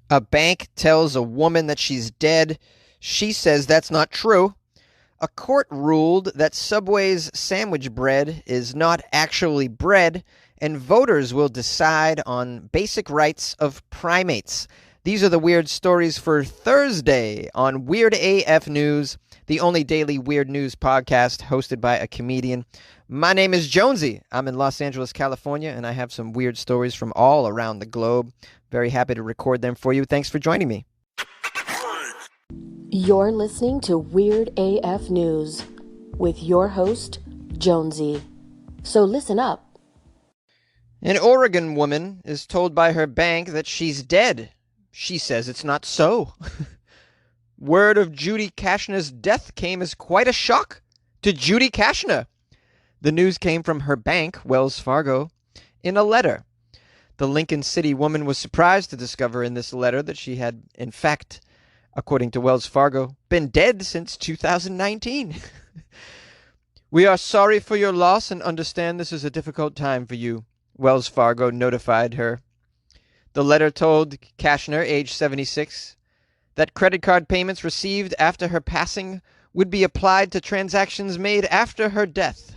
A bank tells a woman that she's dead. She says that's not true. A court ruled that Subway's sandwich bread is not actually bread, and voters will decide on basic rights of primates. These are the weird stories for Thursday on Weird AF News, the only daily weird news podcast hosted by a comedian. My name is Jonesy. I'm in Los Angeles, California, and I have some weird stories from all around the globe. Very happy to record them for you. Thanks for joining me. You're listening to Weird AF News with your host, Jonesy. So listen up. An Oregon woman is told by her bank that she's dead. She says it's not so. Word of Judy Kashner's death came as quite a shock to Judy Kashner. The news came from her bank, Wells Fargo, in a letter. The Lincoln City woman was surprised to discover in this letter that she had, in fact, according to Wells Fargo, been dead since 2019. We are sorry for your loss and understand this is a difficult time for you, Wells Fargo notified her. The letter told Kashner, age 76, that credit card payments received after her passing would be applied to transactions made after her death.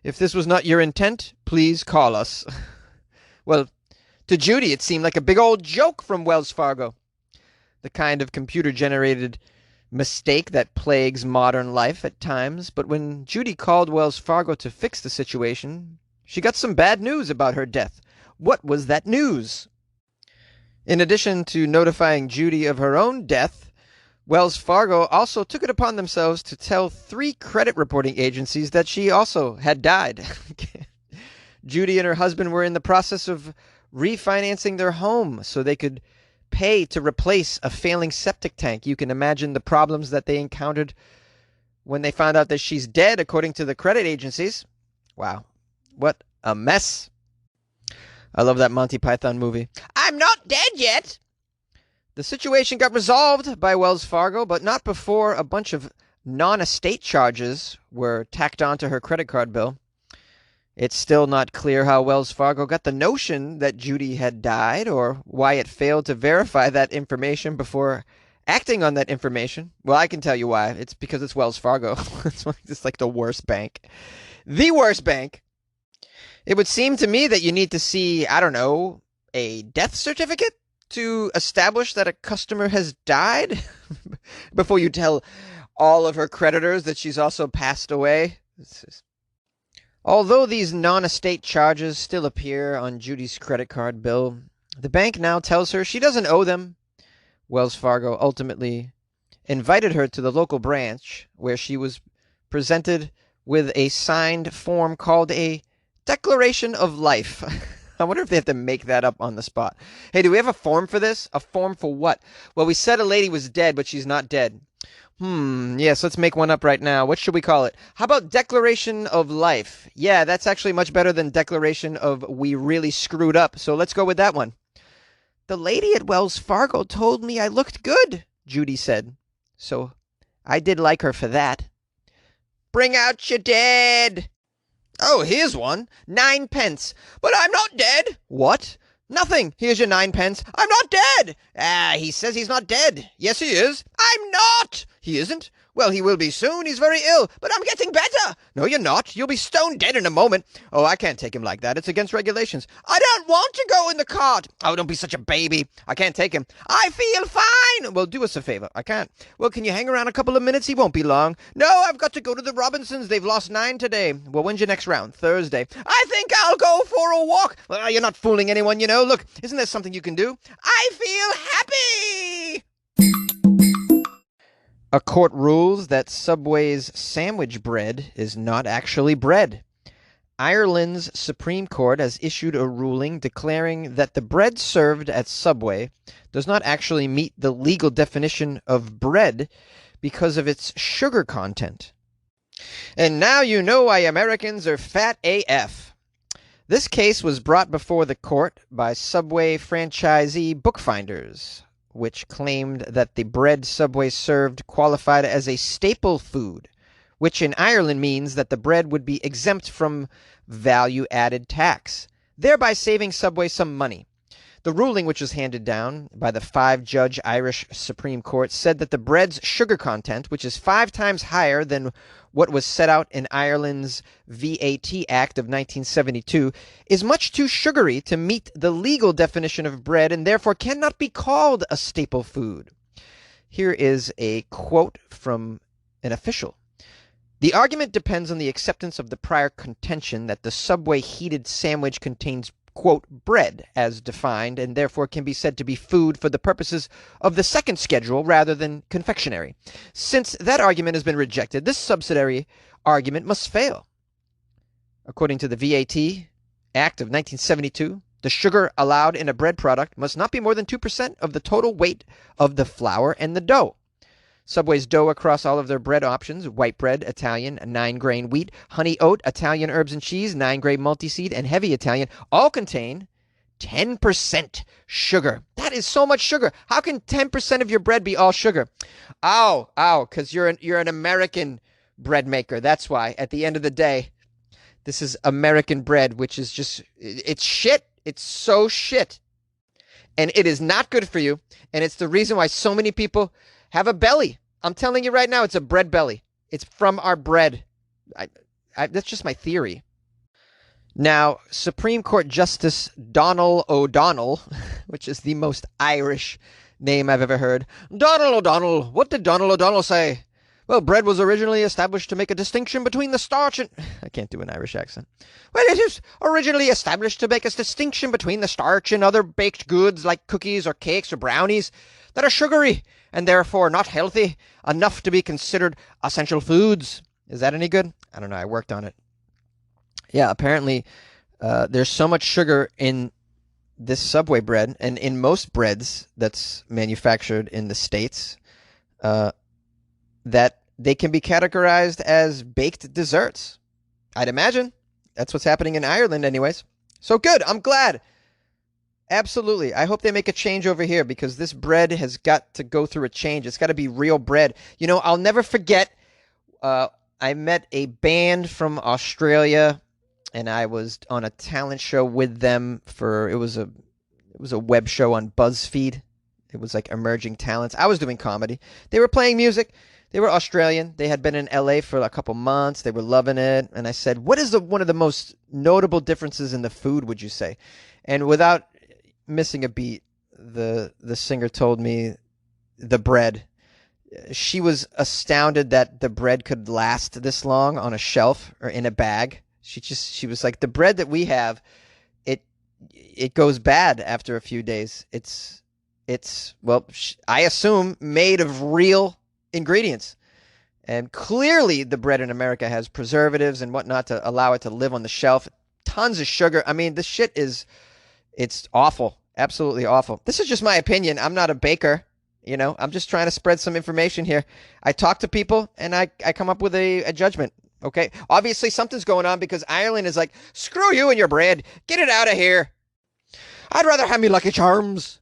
If this was not your intent, please call us. Well, to Judy, it seemed like a big old joke from Wells Fargo. The kind of computer-generated mistake that plagues modern life at times. But when Judy called Wells Fargo to fix the situation, she got some bad news about her death. What was that news? In addition to notifying Judy of her own death, Wells Fargo also took it upon themselves to tell 3 credit reporting agencies that she also had died. Judy and her husband were in the process of refinancing their home so they could pay to replace a failing septic tank. You can imagine the problems that they encountered when they found out that she's dead, according to the credit agencies. Wow, what a mess. I love that Monty Python movie. I'm not dead yet. The situation got resolved by Wells Fargo, but not before a bunch of non-estate charges were tacked onto her credit card bill. It's still not clear how Wells Fargo got the notion that Judy had died or why it failed to verify that information before acting on that information. Well, I can tell you why. It's because it's Wells Fargo. It's like the worst bank. The worst bank. It would seem to me that you need to see, I don't know, a death certificate to establish that a customer has died before you tell all of her creditors that she's also passed away. Although these non-estate charges still appear on Judy's credit card bill, the bank now tells her she doesn't owe them. Wells Fargo ultimately invited her to the local branch, where she was presented with a signed form called a Declaration of Life. I wonder if they have to make that up on the spot. Hey, do we have a form for this? A form for what? Well, we said a lady was dead, but she's not dead. Yes, let's make one up right now. What should we call it? How about Declaration of Life? Yeah, that's actually much better than Declaration of We Really Screwed Up, so let's go with that one. The lady at Wells Fargo told me I looked good, Judy said. So I did like her for that. Bring out your dead. Oh, here's one. 9 pence. But I'm not dead. What? Nothing. Here's your 9 pence. I'm not dead. He says he's not dead. Yes, he is. I'm not. He isn't. Well, he will be soon. He's very ill. But I'm getting better. No, you're not. You'll be stone dead in a moment. Oh, I can't take him like that. It's against regulations. I don't want to go in the cart. Oh, don't be such a baby. I can't take him. I feel fine. Well, do us a favor. I can't. Well, can you hang around a couple of minutes? He won't be long. No, I've got to go to the Robinsons. They've lost 9 today. Well, when's your next round? Thursday. I think I'll go for a walk. Well, you're not fooling anyone, you know. Look, isn't there something you can do? I feel happy. A court rules that Subway's sandwich bread is not actually bread. Ireland's Supreme Court has issued a ruling declaring that the bread served at Subway does not actually meet the legal definition of bread because of its sugar content. And now you know why Americans are fat AF. This case was brought before the court by Subway franchisee Bookfinders, which claimed that the bread Subway served qualified as a staple food, which in Ireland means that the bread would be exempt from value-added tax, thereby saving Subway some money. The ruling, which was handed down by the 5-judge Irish Supreme Court, said that the bread's sugar content, which is 5 times higher than what was set out in Ireland's VAT Act of 1972, is much too sugary to meet the legal definition of bread and therefore cannot be called a staple food. Here is a quote from an official. The argument depends on the acceptance of the prior contention that the Subway heated sandwich contains, quote, bread as defined, and therefore can be said to be food for the purposes of the second schedule rather than confectionery. Since that argument has been rejected, this subsidiary argument must fail. According to the VAT Act of 1972, the sugar allowed in a bread product must not be more than 2% of the total weight of the flour and the dough. Subway's dough across all of their bread options, white bread, Italian, 9-grain wheat, honey oat, Italian herbs and cheese, 9-grain multi-seed, and heavy Italian, all contain 10% sugar. That is so much sugar. How can 10% of your bread be all sugar? Ow, because you're an American bread maker. That's why, at the end of the day, this is American bread, which is just, it's shit. It's so shit. And it is not good for you. And it's the reason why so many people have a belly. I'm telling you right now, it's a bread belly. It's from our bread. That's just my theory. Now, Supreme Court Justice Donald O'Donnell, which is the most Irish name I've ever heard. Donald O'Donnell. What did Donald O'Donnell say? Well, bread was originally established to make a distinction between the starch and... I can't do an Irish accent. Well, it is originally established to make a distinction between the starch and other baked goods like cookies or cakes or brownies that are sugary and therefore not healthy enough to be considered essential foods. Is that any good? I don't know. I worked on it. Yeah, apparently there's so much sugar in this Subway bread and in most breads that's manufactured in the States that they can be categorized as baked desserts. I'd imagine. That's what's happening in Ireland anyways. So good. I'm glad. Absolutely. I hope they make a change over here because this bread has got to go through a change. It's got to be real bread. You know, I'll never forget, I met a band from Australia and I was on a talent show with them for, it was a web show on BuzzFeed. It was like emerging talents. I was doing comedy. They were playing music. They were Australian. They had been in LA for a couple months. They were loving it. And I said, what is one of the most notable differences in the food, would you say? And without missing a beat, the singer told me the bread. She was astounded that the bread could last this long on a shelf or in a bag. She was like, the bread that we have, it goes bad after a few days. It's well, I assume made of real ingredients. And clearly the bread in America has preservatives and whatnot to allow it to live on the shelf. Tons of sugar. I mean, this shit it's awful. Absolutely awful. This is just my opinion. I'm not a baker. You know, I'm just trying to spread some information here. I talk to people and I come up with a judgment. Okay. Obviously something's going on because Ireland is like, screw you and your bread. Get it out of here. I'd rather have me Lucky Charms.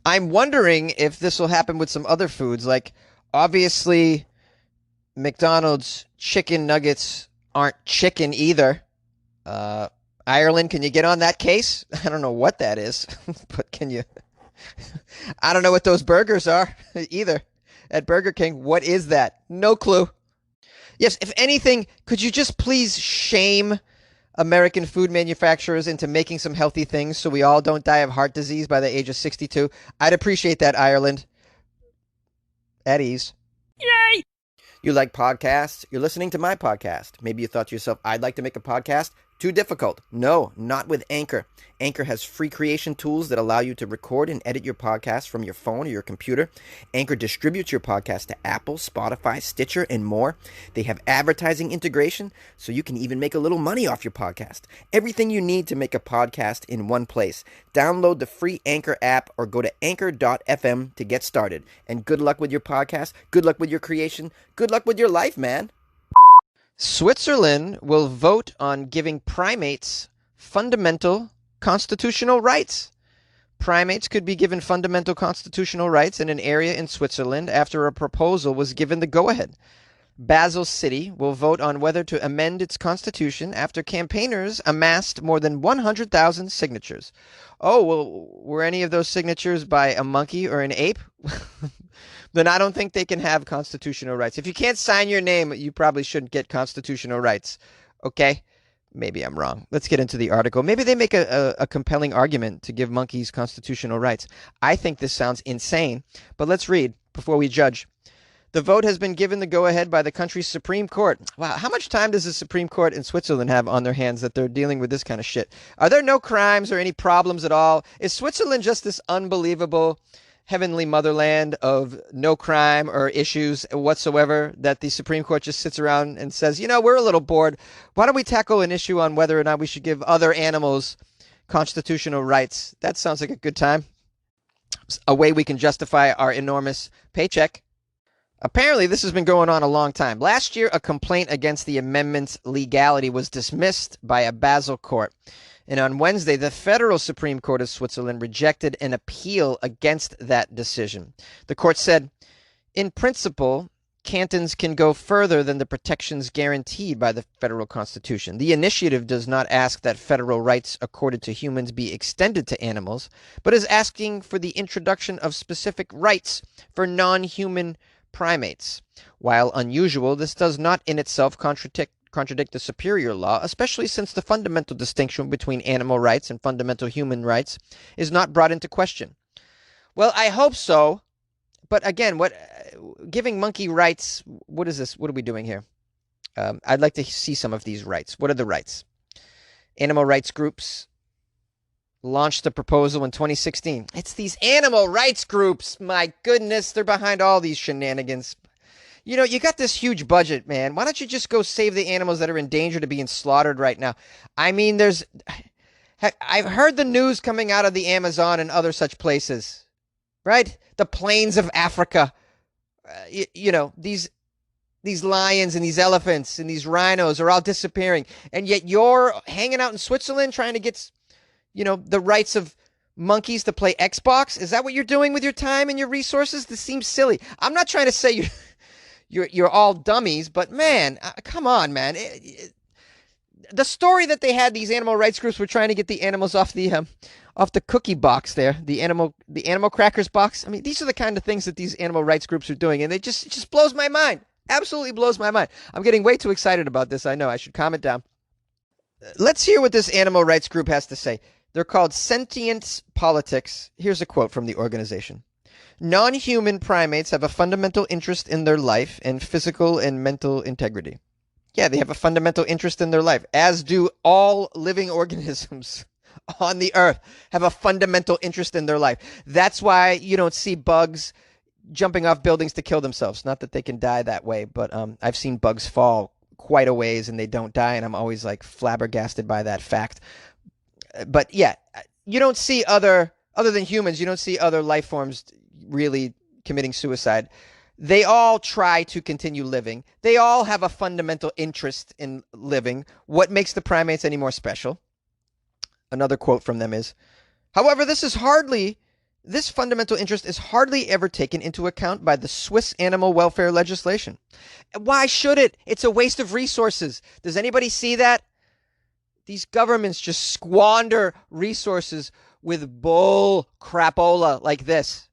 I'm wondering if this will happen with some other foods. Like, obviously, McDonald's chicken nuggets aren't chicken either. Ireland, can you get on that case? I don't know what that is, but can you? I don't know what those burgers are either at Burger King. What is that? No clue. Yes, if anything, could you just please shame American food manufacturers into making some healthy things so we all don't die of heart disease by the age of 62? I'd appreciate that, Ireland. At ease. Yay! You like podcasts? You're listening to my podcast. Maybe you thought to yourself, I'd like to make a podcast. Too difficult. No, not with Anchor. Anchor has free creation tools that allow you to record and edit your podcast from your phone or your computer. Anchor distributes your podcast to Apple, Spotify, Stitcher, and more. They have advertising integration, so you can even make a little money off your podcast. Everything you need to make a podcast in one place. Download the free Anchor app or go to anchor.fm to get started. And good luck with your podcast. Good luck with your creation. Good luck with your life, man. Switzerland will vote on giving primates fundamental constitutional rights. Primates could be given fundamental constitutional rights in an area in Switzerland after a proposal was given the go-ahead. Basel City will vote on whether to amend its constitution after campaigners amassed more than 100,000 signatures. Oh, well, were any of those signatures by a monkey or an ape? Then I don't think they can have constitutional rights. If you can't sign your name, you probably shouldn't get constitutional rights. Okay? Maybe I'm wrong. Let's get into the article. Maybe they make a compelling argument to give monkeys constitutional rights. I think this sounds insane, but let's read before we judge. The vote has been given the go-ahead by the country's Supreme Court. Wow, how much time does the Supreme Court in Switzerland have on their hands that they're dealing with this kind of shit? Are there no crimes or any problems at all? Is Switzerland just this unbelievable heavenly motherland of no crime or issues whatsoever that the Supreme Court just sits around and says, you know, we're a little bored. Why don't we tackle an issue on whether or not we should give other animals constitutional rights? That sounds like a good time. A way we can justify our enormous paycheck. Apparently, this has been going on a long time. Last year, a complaint against the amendment's legality was dismissed by a Basel court. And on Wednesday, the Federal Supreme Court of Switzerland rejected an appeal against that decision. The court said, in principle, cantons can go further than the protections guaranteed by the federal constitution. The initiative does not ask that federal rights accorded to humans be extended to animals, but is asking for the introduction of specific rights for non-human primates. While unusual, this does not in itself contradict the superior law, especially since the fundamental distinction between animal rights and fundamental human rights is not brought into question. Well, I hope so. But again, giving monkey rights, what is this? What are we doing here? I'd like to see some of these rights. What are the rights? Animal rights groups launched a proposal in 2016. It's these animal rights groups. My goodness, they're behind all these shenanigans. You know, you got this huge budget, man. Why don't you just go save the animals that are in danger to being slaughtered right now? I mean, I've heard the news coming out of the Amazon and other such places, right? The plains of Africa. These lions and these elephants and these rhinos are all disappearing. And yet you're hanging out in Switzerland trying to get, the rights of monkeys to play Xbox. Is that what you're doing with your time and your resources? This seems silly. I'm not trying to say you're all dummies, but man, come on, man. The story that they had, these animal rights groups were trying to get the animals off the cookie box there, the animal crackers box. I mean, these are the kind of things that these animal rights groups are doing, and it just blows my mind. Absolutely blows my mind. I'm getting way too excited about this. I know. I should calm it down. Let's hear what this animal rights group has to say. They're called Sentience Politics. Here's a quote from the organization. Non-human primates have a fundamental interest in their life and physical and mental integrity. Yeah, they have a fundamental interest in their life, as do all living organisms on the earth have a fundamental interest in their life. That's why you don't see bugs jumping off buildings to kill themselves. Not that they can die that way, but I've seen bugs fall quite a ways and they don't die, and I'm always like flabbergasted by that fact. But yeah, you don't see other than humans, you don't see other life forms really committing suicide. They all try to continue living. They all have a fundamental interest in living. What makes the primates any more special? Another quote from them is, however, this fundamental interest is hardly ever taken into account by the Swiss animal welfare legislation. Why should it? It's a waste of resources. Does anybody see that? These governments just squander resources with bull crapola like this.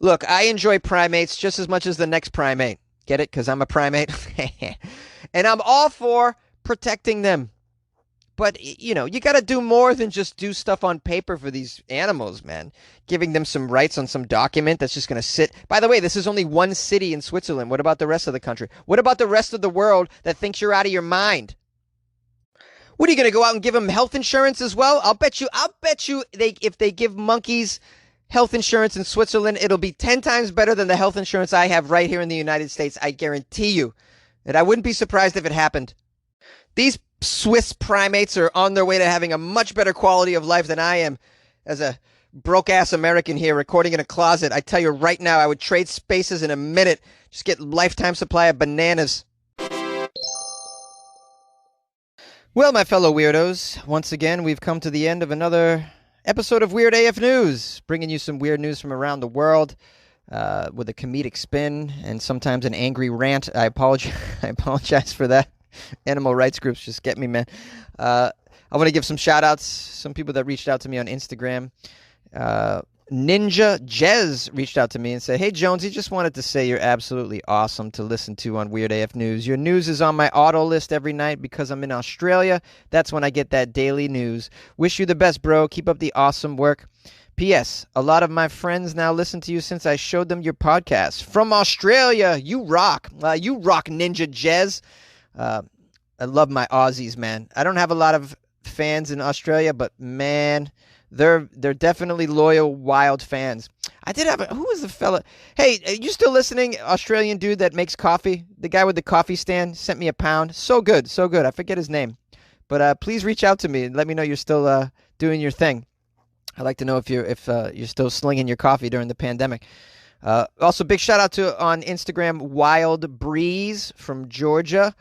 Look, I enjoy primates just as much as the next primate. Get it? Because I'm a primate. And I'm all for protecting them. But, you got to do more than just do stuff on paper for these animals, man. Giving them some rights on some document that's just going to sit. By the way, this is only one city in Switzerland. What about the rest of the country? What about the rest of the world that thinks you're out of your mind? What, are you going to go out and give them health insurance as well? I'll bet you if they give monkeys health insurance in Switzerland, it'll be 10 times better than the health insurance I have right here in the United States. I guarantee you. And I wouldn't be surprised if it happened. These Swiss primates are on their way to having a much better quality of life than I am as a broke-ass American here recording in a closet. I tell you right now, I would trade spaces in a minute. Just get lifetime supply of bananas. Well, my fellow weirdos, once again, we've come to the end of another episode of Weird AF News, bringing you some weird news from around the world. with a comedic spin and sometimes an angry rant. I apologize. I apologize for that. Animal rights groups just get me, man. I want to give some shout outs. Some people that reached out to me on Instagram. Ninja Jez reached out to me and said, "Hey Jonesy, just wanted to say you're absolutely awesome to listen to on Weird AF News. Your news is on my auto list every night because I'm in Australia. That's when I get that daily news. Wish you the best, bro. Keep up the awesome work. P.S. A lot of my friends now listen to you since I showed them your podcast. From Australia, you rock. You rock, Ninja Jez. I love my Aussies, man. I don't have a lot of fans in Australia, but man, they're definitely loyal, wild fans. I did have who was the fella? Hey, are you still listening? Australian dude that makes coffee, the guy with the coffee stand, sent me a pound. So good, so good. I forget his name, but please reach out to me and let me know you're still doing your thing. I'd like to know if you're still slinging your coffee during the pandemic. Also, big shout out to on Instagram Wild Breeze from Georgia,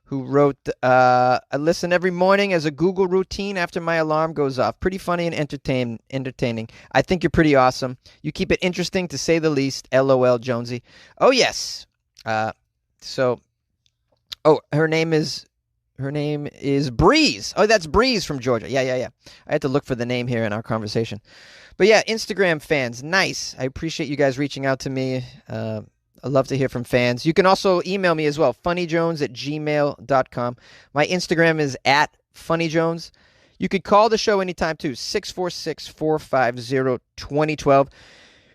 who wrote, I listen every morning as a Google routine after my alarm goes off. Pretty funny and entertaining. I think you're pretty awesome. You keep it interesting, to say the least. LOL, Jonesy. Oh, yes. Her name is Breeze. Oh, that's Breeze from Georgia. Yeah. I had to look for the name here in our conversation. But yeah, Instagram fans, nice. I appreciate you guys reaching out to me. I love to hear from fans. You can also email me as well, funnyjones@gmail.com. My Instagram is @funnyjones. You could call the show anytime, too, 646-450-2012.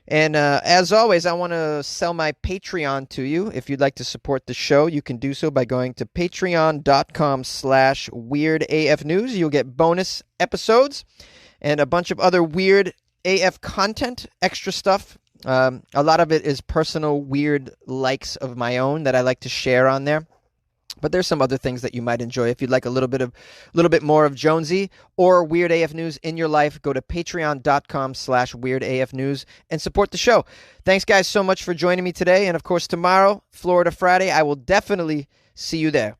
And as always, I want to sell my Patreon to you. If you'd like to support the show, you can do so by going to patreon.com/weirdafnews. You'll get bonus episodes and a bunch of other weird AF content, extra stuff. A lot of it is personal weird likes of my own that I like to share on there. But there's some other things that you might enjoy. If you'd like a little bit more of Jonesy or Weird AF News in your life, go to patreon.com/weirdafnews and support the show. Thanks, guys, so much for joining me today. And, of course, tomorrow, Florida Friday, I will definitely see you there.